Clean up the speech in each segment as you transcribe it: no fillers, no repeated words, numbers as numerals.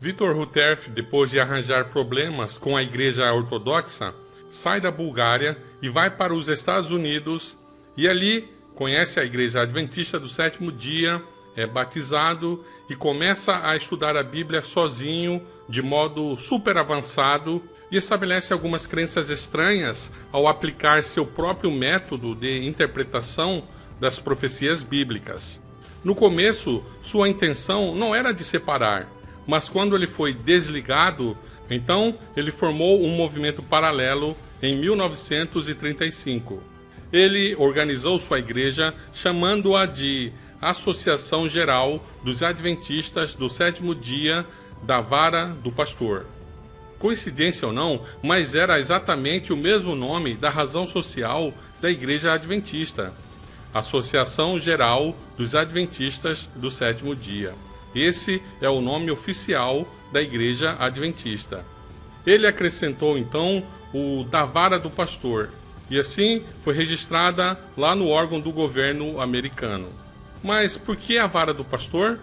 Viktor Rutherford, depois de arranjar problemas com a Igreja Ortodoxa, sai da Bulgária e vai para os Estados Unidos e ali conhece a Igreja Adventista do Sétimo Dia, é batizado e começa a estudar a Bíblia sozinho, de modo super avançado, e estabelece algumas crenças estranhas ao aplicar seu próprio método de interpretação das profecias bíblicas. No começo, sua intenção não era de separar, mas quando ele foi desligado, então ele formou um movimento paralelo em 1935. Ele organizou sua igreja chamando-a de Associação Geral dos Adventistas do Sétimo Dia da Vara do Pastor. Coincidência ou não, mas era exatamente o mesmo nome da razão social da Igreja Adventista, Associação Geral dos Adventistas do Sétimo Dia. Esse é o nome oficial da Igreja Adventista. Ele acrescentou então o da Vara do Pastor, e assim foi registrada lá no órgão do governo americano. Mas por que a Vara do Pastor?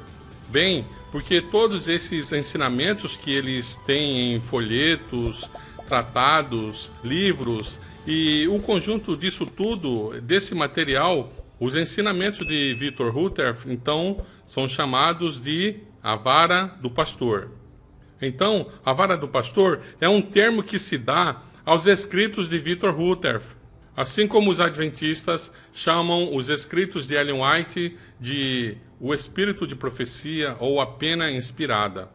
Bem, porque todos esses ensinamentos que eles têm em folhetos, tratados, livros e o conjunto disso tudo, desse material, os ensinamentos de Viktor Rutherford, então, são chamados de a Vara do Pastor. Então, a Vara do Pastor é um termo que se dá aos escritos de Viktor Rutherford, assim como os adventistas chamam os escritos de Ellen White de o Espírito de Profecia ou a Pena Inspirada.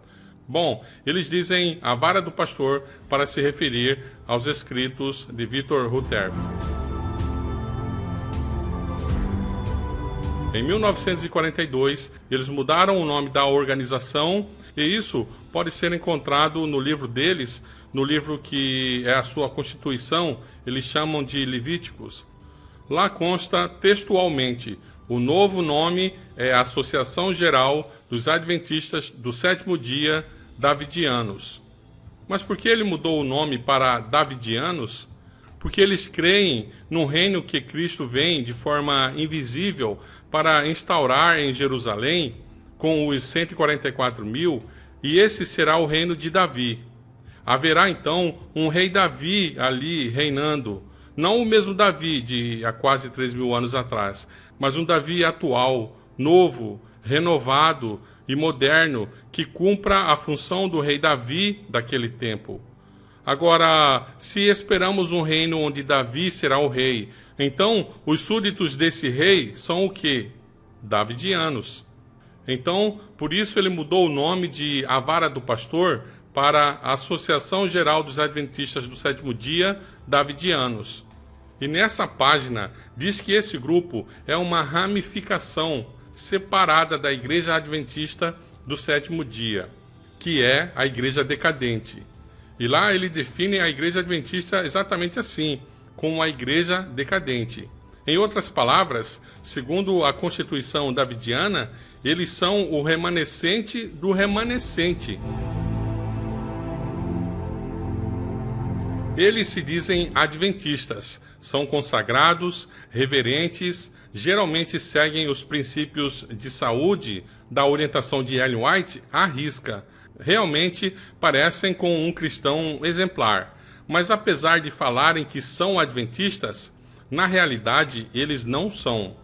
Bom, eles dizem a Vara do Pastor para se referir aos escritos de Viktor Rutherford. Em 1942, eles mudaram o nome da organização e isso pode ser encontrado no livro deles, no livro que é a sua constituição, eles chamam de Levíticos. Lá consta textualmente: o novo nome é a Associação Geral dos Adventistas do Sétimo Dia Davidianos. Mas por que ele mudou o nome para Davidianos? Porque eles creem num reino que Cristo vem de forma invisível para instaurar em Jerusalém com os 144 mil, e esse será o reino de Davi. Haverá então um rei Davi ali reinando, não o mesmo Davi de há quase 3.000 anos atrás, mas um Davi atual, novo, renovado e moderno, que cumpra a função do rei Davi daquele tempo. Agora, se esperamos um reino onde Davi será o rei, então os súditos desse rei são o quê? Davidianos. Então, por isso ele mudou o nome de A Vara do Pastor para a Associação Geral dos Adventistas do Sétimo Dia Davidianos. E nessa página diz que esse grupo é uma ramificação separada da Igreja Adventista do Sétimo Dia, que é a Igreja Decadente. E lá ele define a Igreja Adventista exatamente assim, como a Igreja Decadente. Em outras palavras, segundo a Constituição Davidiana, eles são o remanescente do remanescente. Eles se dizem adventistas, são consagrados, reverentes, geralmente seguem os princípios de saúde da orientação de Ellen White à risca. Realmente parecem com um cristão exemplar, mas apesar de falarem que são adventistas, na realidade eles não são.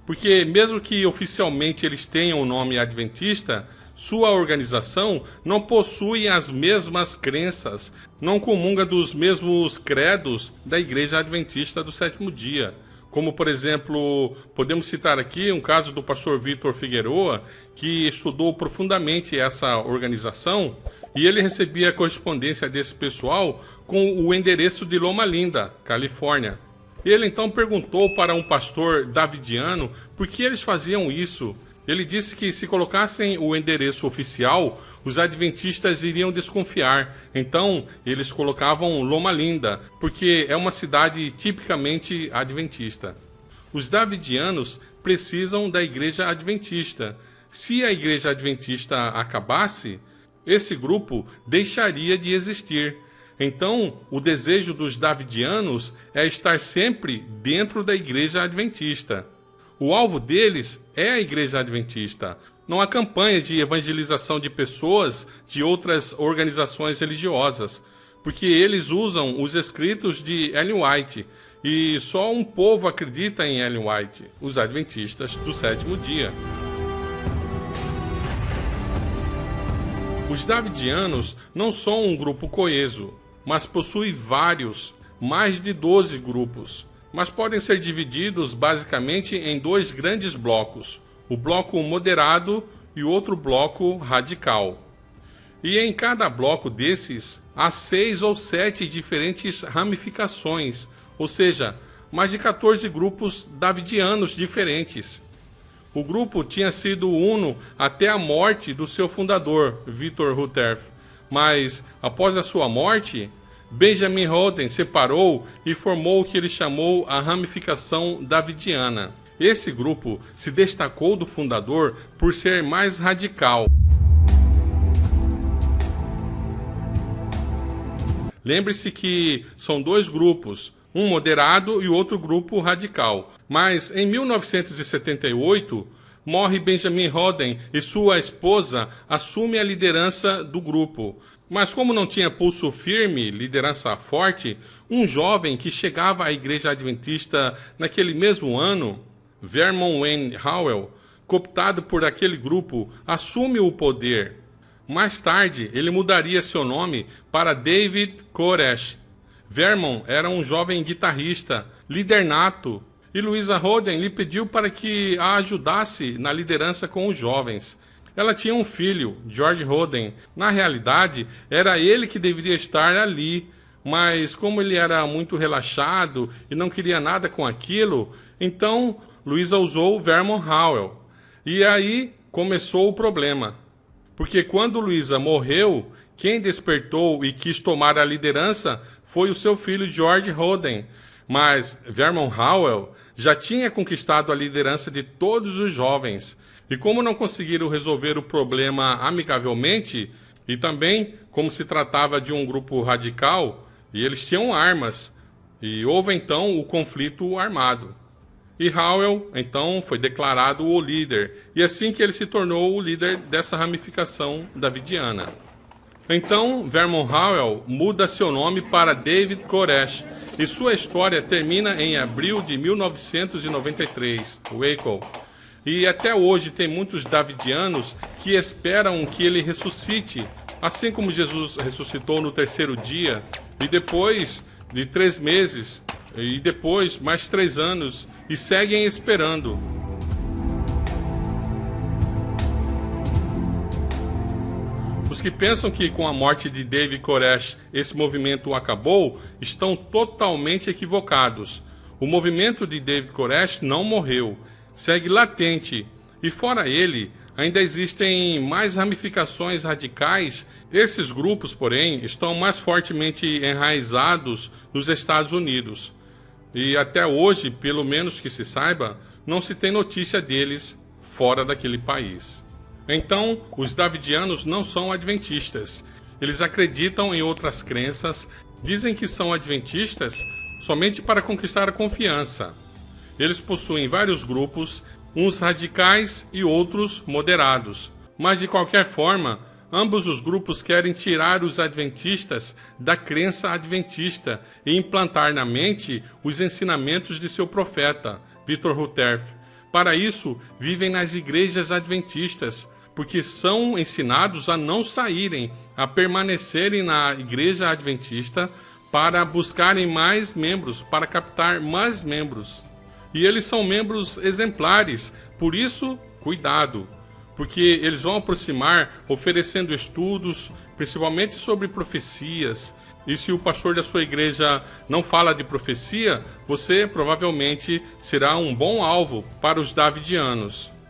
Porque mesmo que oficialmente eles tenham o nome adventista, sua organização não possui as mesmas crenças, não comunga dos mesmos credos da Igreja Adventista do Sétimo Dia. Como, por exemplo, podemos citar aqui um caso do pastor Vitor Figueroa, que estudou profundamente essa organização e ele recebia a correspondência desse pessoal com o endereço de Loma Linda, Califórnia. Ele então perguntou para um pastor davidiano por que eles faziam isso. Ele disse que se colocassem o endereço oficial, os adventistas iriam desconfiar. Então, eles colocavam Loma Linda, porque é uma cidade tipicamente adventista. Os davidianos precisam da igreja adventista. Se a igreja adventista acabasse, esse grupo deixaria de existir. Então, o desejo dos davidianos é estar sempre dentro da igreja adventista. O alvo deles é a igreja adventista, Não há campanha de evangelização de pessoas de outras organizações religiosas, porque eles usam os escritos de Ellen White, e só um povo acredita em Ellen White, os adventistas do sétimo dia. Os davidianos não são um grupo coeso, mas possuem vários, mais de 12 grupos, mas podem ser divididos basicamente em dois grandes blocos, o bloco moderado e outro bloco radical. E em cada bloco desses, há 6 ou 7 diferentes ramificações, ou seja, mais de 14 grupos davidianos diferentes. O grupo tinha sido uno até a morte do seu fundador, Victor Rutherford, mas após a sua morte, Benjamin Hoden separou e formou o que ele chamou a ramificação davidiana. Esse grupo se destacou do fundador por ser mais radical. Lembre-se que são dois grupos, um moderado e outro grupo radical. Mas em 1978, morre Benjamin Hoden e sua esposa assume a liderança do grupo. Mas como não tinha pulso firme, liderança forte, um jovem que chegava à igreja adventista naquele mesmo ano, Vernon Wayne Howell, cooptado por aquele grupo, assume o poder. Mais tarde, ele mudaria seu nome para David Koresh. Vernon era um jovem guitarrista, líder nato, e Louisa Hoden lhe pediu para que a ajudasse na liderança com os jovens. Ela tinha um filho, George Hoden. Na realidade, era ele que deveria estar ali, mas como ele era muito relaxado e não queria nada com aquilo, então Louisa usou Vernon Howell. E aí começou o problema. Porque quando Louisa morreu, quem despertou e quis tomar a liderança foi o seu filho George Hoden. Mas Vernon Howell já tinha conquistado a liderança de todos os jovens. E como não conseguiram resolver o problema amigavelmente, e também como se tratava de um grupo radical, e eles tinham armas, e houve então o conflito armado. E Howell, então, foi declarado o líder, e assim que ele se tornou o líder dessa ramificação davidiana. Então, Vernon Howell muda seu nome para David Koresh, e sua história termina em abril de 1993, Waco. E até hoje tem muitos davidianos que esperam que ele ressuscite, assim como Jesus ressuscitou no terceiro dia, e depois de 3 meses, e depois mais 3 anos, e seguem esperando. Os que pensam que com a morte de David Koresh esse movimento acabou, estão totalmente equivocados. O movimento de David Koresh não morreu, segue latente, e fora ele, ainda existem mais ramificações radicais. Esses grupos, porém, estão mais fortemente enraizados nos Estados Unidos. E até hoje, pelo menos que se saiba, não se tem notícia deles fora daquele país. Então, os davidianos não são adventistas. Eles acreditam em outras crenças, dizem que são adventistas somente para conquistar a confiança. Eles possuem vários grupos, uns radicais e outros moderados. Mas, de qualquer forma, ambos os grupos querem tirar os adventistas da crença adventista e implantar na mente os ensinamentos de seu profeta, Victor Rutherford. Para isso, vivem nas igrejas adventistas, porque são ensinados a não saírem, a permanecerem na igreja adventista para buscarem mais membros, para captar mais membros. E eles são membros exemplares, por isso, cuidado, porque eles vão aproximar oferecendo estudos, principalmente sobre profecias. E se o pastor da sua igreja não fala de profecia, você provavelmente será um bom alvo para os davidianos.